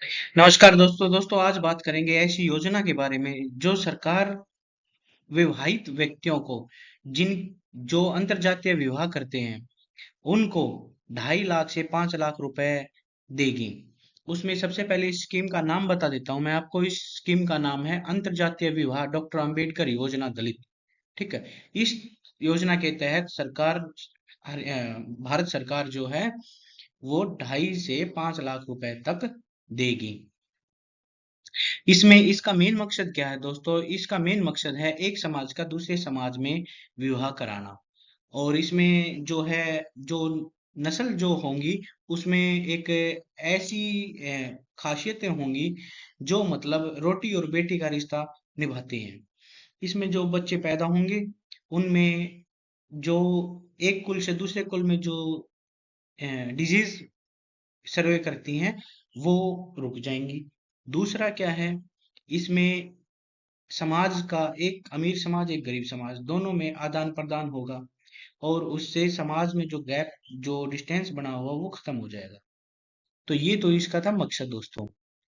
नमस्कार दोस्तों आज बात करेंगे ऐसी योजना के बारे में जो सरकार विवाहित व्यक्तियों को जिन जो अंतरजातीय विवाह करते हैं उनको 2.5 लाख से 5 लाख रुपए देगी। उसमें सबसे पहले इस स्कीम का नाम बता देता हूं मैं आपको। इस स्कीम का नाम है अंतरजातीय विवाह डॉक्टर अंबेडकर योजना दलित। ठीक है। इस योजना के तहत भारत सरकार जो है वो 2.5 से 5 लाख रुपए तक देगी। इसमें इसका मेन मकसद क्या है दोस्तों? इसका मेन मकसद है एक समाज का दूसरे समाज में विवाह कराना। और इसमें जो है जो नस्ल जो होंगी उसमें एक ऐसी खासियतें होंगी जो मतलब रोटी और बेटी का रिश्ता निभाती हैं। इसमें जो बच्चे पैदा होंगे उनमें जो एक कुल से दूसरे कुल में जो डिजीज सर्वे करती हैं वो रुक जाएंगी। दूसरा क्या है, इसमें समाज का एक अमीर समाज एक गरीब समाज दोनों में आदान प्रदान होगा और उससे समाज में जो गैप जो डिस्टेंस बना हुआ वो खत्म हो जाएगा। तो ये तो इसका था मकसद दोस्तों।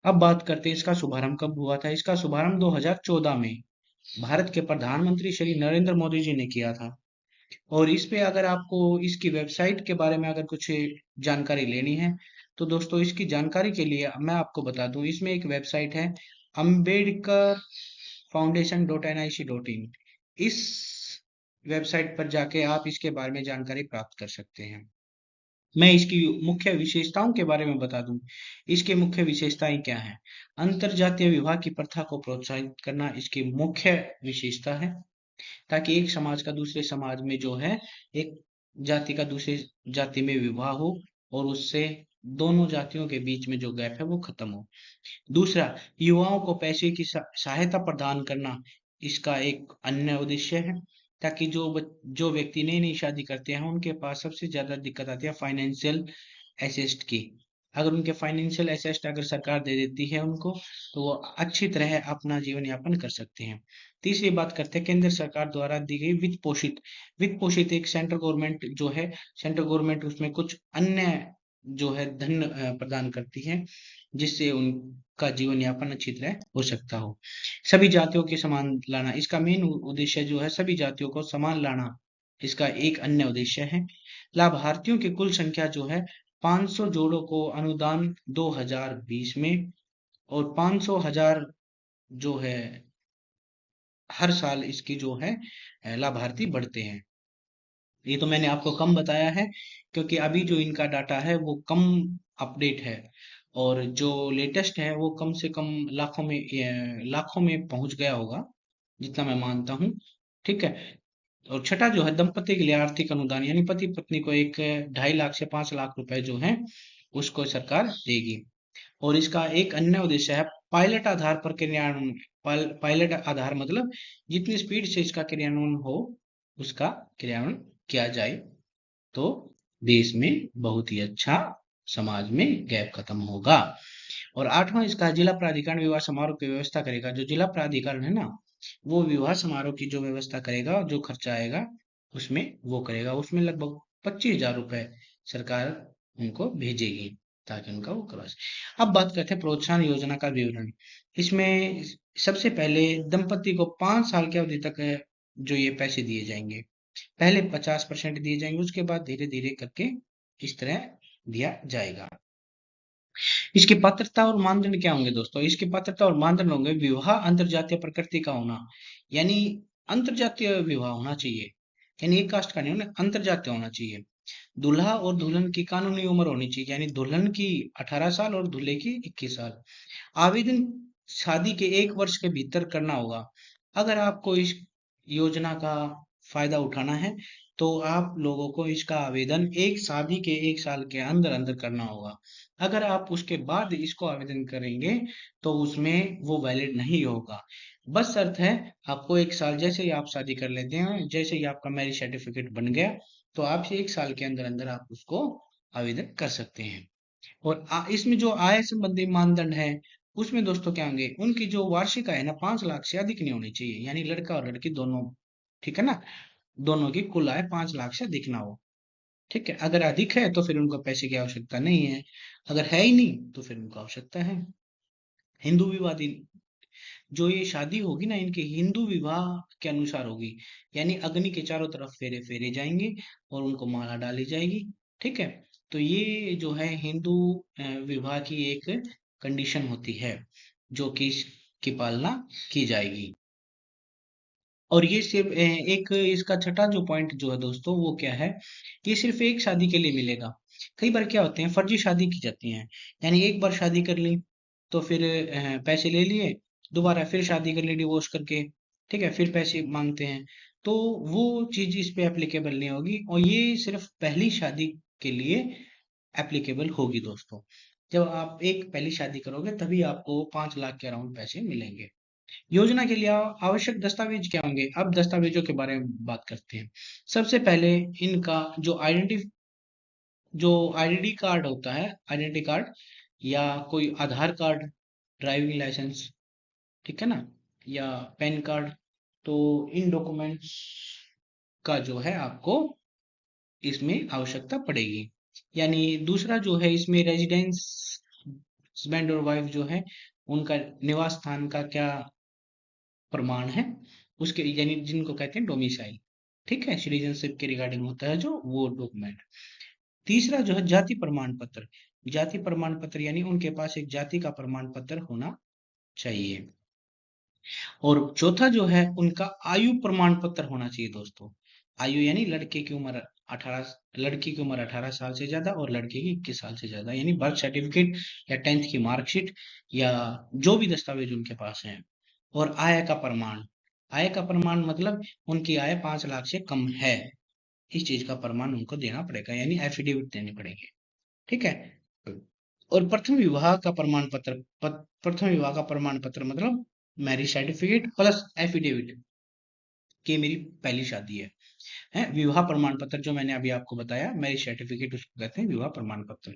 अब बात करते हैं इसका शुभारंभ कब हुआ था। इसका शुभारंभ 2014 में भारत के प्रधानमंत्री श्री नरेंद्र मोदी जी ने किया था। और इस पे अगर आपको इसकी वेबसाइट के बारे में अगर कुछ जानकारी लेनी है तो दोस्तों इसकी जानकारी के लिए मैं आपको बता दूं, इसमें एक वेबसाइट है अम्बेडकर foundation.nic.in। इस वेबसाइट पर जाके आप इसके बारे में जानकारी प्राप्त कर सकते हैं। मैं इसकी मुख्य विशेषताओं के बारे में बता दूं। इसकी मुख्य विशेषताएं क्या हैं? अंतरजातीय विवाह की प्रथा को प्रोत्साहित करना इसकी मुख्य विशेषता है, ताकि एक समाज का दूसरे समाज में जो है एक जाति का दूसरे जाति में विवाह हो और उससे दोनों जातियों के बीच में जो गैप है वो खत्म हो। दूसरा, युवाओं को पैसे की सहायता प्रदान करना इसका एक अन्य उद्देश्य है, ताकि जो व्यक्ति नई नई शादी करते हैं उनके पास सबसे ज्यादा दिक्कत आती है फाइनेंशियल असिस्ट की। अगर उनके फाइनेंशियल असिस्ट अगर सरकार दे देती है उनको तो वो अच्छी तरह अपना जीवन यापन कर सकते हैं। तीसरी बात करते हैं केंद्र सरकार द्वारा दी गई वित्त पोषित एक सेंट्रल गवर्नमेंट जो है, सेंट्रल गवर्नमेंट उसमें कुछ अन्य जो है धन प्रदान करती है जिससे उनका जीवन यापन अच्छी तरह हो सकता हो। सभी जातियों के समान लाना इसका मेन उद्देश्य जो है, सभी जातियों को समान लाना इसका एक अन्य उद्देश्य है। लाभार्थियों की कुल संख्या जो है 500 जोड़ों को अनुदान 2020 में और 500,000 जो है हर साल इसकी जो है लाभार्थी बढ़ते हैं। ये तो मैंने आपको कम बताया है क्योंकि अभी जो इनका डाटा है वो कम अपडेट है और जो लेटेस्ट है वो कम से कम लाखों में पहुंच गया होगा जितना मैं मानता हूँ। ठीक है। और छठा जो है दंपति के लिए आर्थिक अनुदान, यानी पति पत्नी को एक 2.5 लाख से 5 लाख रुपए जो है उसको सरकार देगी। और इसका एक अन्य उद्देश्य है पायलट आधार पर क्रियान्वयन। पायलट आधार मतलब जितनी स्पीड से इसका क्रियान्वयन हो उसका क्रियान्वयन किया जाए तो देश में बहुत ही अच्छा समाज में गैप खत्म होगा। और आठवां इसका जिला प्राधिकरण विवाह समारोह की व्यवस्था करेगा। जो जिला प्राधिकरण है ना वो विवाह समारोह की जो व्यवस्था करेगा, जो खर्चा आएगा उसमें वो करेगा। उसमें लगभग 25,000 रुपए सरकार उनको भेजेगी ताकि उनका वो करवा सके। अब बात करते हैं प्रोत्साहन योजना का विवरण। इसमें सबसे पहले दंपति को 5 साल की अवधि तक जो ये पैसे दिए जाएंगे। पहले 50% दिए जाएंगे, उसके बाद धीरे धीरे करके इस तरह दिया जाएगा। इसकी पात्रता और मानदंड क्या होंगे दोस्तों? इसकी पात्रता और मानदंड होंगे विवाह अंतरजातीय प्रकृति का होना, यानी अंतरजातीय विवाह होना चाहिए, यानी एक कास्ट का नहीं होना, अंतरजातीय होना चाहिए। दूल्हा और दुल्हन की कानूनी उम्र होनी चाहिए, यानी दुल्हन की 18 साल और दूल्हे की 21 साल। आवेदन शादी के 1 वर्ष के भीतर करना होगा। अगर आपको इस योजना का फायदा उठाना है तो आप लोगों को इसका आवेदन एक शादी के 1 साल के अंदर अंदर करना होगा। अगर आप उसके बाद इसको आवेदन करेंगे तो उसमें वो वैलिड नहीं होगा। बस शर्त है आपको 1 साल जैसे ही आप शादी कर लेते हैं, जैसे ही आपका मैरिज सर्टिफिकेट बन गया तो आप 1 साल के अंदर अंदर आप उसको आवेदन कर सकते हैं। और इसमें जो आय संबंधी मानदंड है उसमें दोस्तों क्या होंगे, उनकी जो वार्षिक आय है ना 5 लाख से अधिक नहीं होनी चाहिए, यानी लड़का और लड़की दोनों। ठीक है ना, दोनों की कुल आय 5 लाख से अधिक ना हो। ठीक है, अगर अधिक है तो फिर उनको पैसे की आवश्यकता नहीं है, अगर है ही नहीं तो फिर उनको आवश्यकता है। हिंदू विवाह दिन, जो ये शादी होगी ना इनके हिंदू विवाह के अनुसार होगी, यानी अग्नि के चारों तरफ फेरे फेरे जाएंगे और उनको माला डाली जाएगी। ठीक है, तो ये जो है हिंदू विवाह की एक कंडीशन होती है जो कि इसकी पालना की जाएगी। और ये सिर्फ एक इसका छठा जो पॉइंट जो है दोस्तों वो क्या है, ये सिर्फ एक शादी के लिए मिलेगा। कई बार क्या होते हैं, फर्जी शादी की जाती है, यानी एक बार शादी कर ली तो फिर पैसे ले लिए, दोबारा फिर शादी कर ली डिवोर्स करके, ठीक है, फिर पैसे मांगते हैं। तो वो चीज इस पे एप्लीकेबल नहीं होगी, और ये सिर्फ पहली शादी के लिए एप्लीकेबल होगी दोस्तों। जब आप एक पहली शादी करोगे तभी आपको 5 लाख के अराउंड पैसे मिलेंगे। योजना के लिए आवश्यक दस्तावेज क्या होंगे, अब दस्तावेजों के बारे में बात करते हैं। सबसे पहले इनका जो आईडेंटिटी कार्ड होता है, आइडेंटिटी कार्ड या कोई आधार कार्ड, ड्राइविंग लाइसेंस, ठीक है ना, या पैन कार्ड, तो इन डॉक्यूमेंट्स का जो है आपको इसमें आवश्यकता पड़ेगी। यानी दूसरा जो है इसमें रेजिडेंस, हस्बैंड और वाइफ जो है उनका निवास स्थान का क्या प्रमाण है, उसके यानी जिनको कहते हैं डोमिसाइल, ठीक है, सिटीजनशिप के रिगार्डिंग होता है जो वो डॉक्यूमेंट। तीसरा जो है जाति प्रमाण पत्र, जाति प्रमाण पत्र यानी उनके पास एक जाति का प्रमाण पत्र होना चाहिए। और चौथा जो है उनका आयु प्रमाण पत्र होना चाहिए दोस्तों। आयु यानी लड़के की उम्र 18, लड़की की उम्र 18 साल से ज्यादा और लड़के की 21 साल से ज्यादा, यानी बर्थ सर्टिफिकेट या 10th की मार्कशीट या जो भी दस्तावेज उनके पास है। और आय का प्रमाण, आय का प्रमाण मतलब उनकी आय 5 लाख से कम है, इस चीज का प्रमाण उनको देना पड़ेगा, यानी एफिडेविट देने पड़ेंगे। ठीक है, और प्रथम विवाह का प्रमाण पत्र, प्रथम विवाह का प्रमाण पत्र मतलब मैरिज सर्टिफिकेट प्लस एफिडेविट कि मेरी पहली शादी है विवाह प्रमाण पत्र जो मैंने अभी आपको बताया, मैरिज सर्टिफिकेट उसको कहते हैं विवाह प्रमाण पत्र।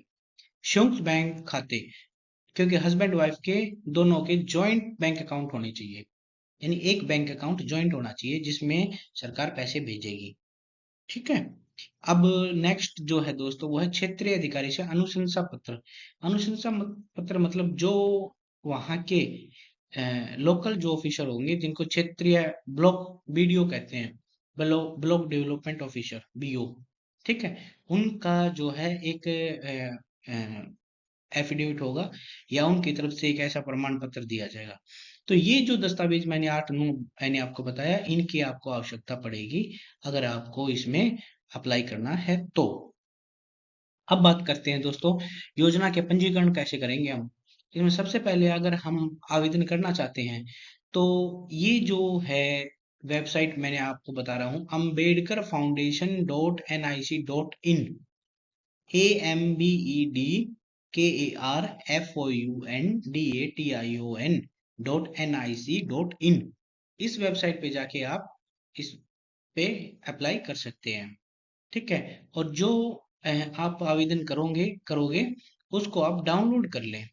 संयुक्त बैंक खाते, क्योंकि हस्बैंड वाइफ के दोनों के जॉइंट बैंक अकाउंट होने चाहिए, यानी एक बैंक अकाउंट जॉइंट होना चाहिए जिसमें सरकार पैसे भेजेगी। ठीक है, अब नेक्स्ट जो है दोस्तों वो है क्षेत्रीय अधिकारी से अनुशंसा पत्र। अनुशंसा पत्र मतलब जो वहाँ के लोकल जो ऑफिसर होंगे जिनको क्षेत्रीय ब्लॉक बीडीओ कहते हैं, ब्लॉक डेवलपमेंट ऑफिसर बीओ, ठीक है, उनका जो है एक एफिडेविट होगा या उनकी तरफ से एक ऐसा प्रमाण पत्र दिया जाएगा। तो ये जो दस्तावेज मैंने 8-9 मैंने आपको बताया, इनकी आपको आवश्यकता पड़ेगी अगर आपको इसमें अप्लाई करना है तो। अब बात करते हैं दोस्तों योजना के पंजीकरण कैसे करेंगे हम। इसमें सबसे पहले अगर हम आवेदन करना चाहते हैं तो ये जो है वेबसाइट मैंने आपको बता रहा हूँ, अम्बेडकर फाउंडेशन .nic.in, AMBEDKARFOUNDATION.nic.in, इस वेबसाइट पे जाके आप इस पे अप्लाई कर सकते हैं। ठीक है, और जो आप आवेदन करोगे उसको आप डाउनलोड कर लें।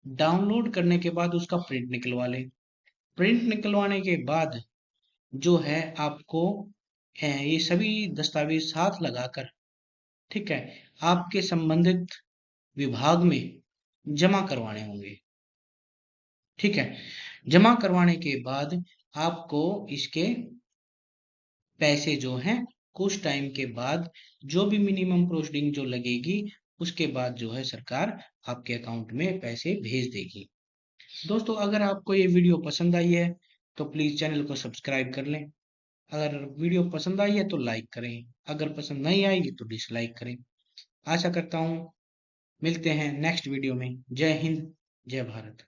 डाउनलोड करने के बाद उसका प्रिंट निकलवा लें। प्रिंट निकलवाने के बाद जो है आपको ये सभी दस्तावेज साथ लगाकर, ठीक है, आपके संबंधित विभाग में जमा करवाने होंगे। ठीक है, जमा करवाने के बाद आपको इसके पैसे जो हैं कुछ टाइम के बाद, जो भी मिनिमम प्रोसीडिंग जो लगेगी उसके बाद जो है सरकार आपके अकाउंट में पैसे भेज देगी। दोस्तों अगर आपको ये वीडियो पसंद आई है तो प्लीज चैनल को सब्सक्राइब कर लें। अगर वीडियो पसंद आई है तो लाइक करें, अगर पसंद नहीं आएगी तो डिसलाइक करें। आशा करता हूँ मिलते हैं नेक्स्ट वीडियो में। जय हिंद, जय भारत।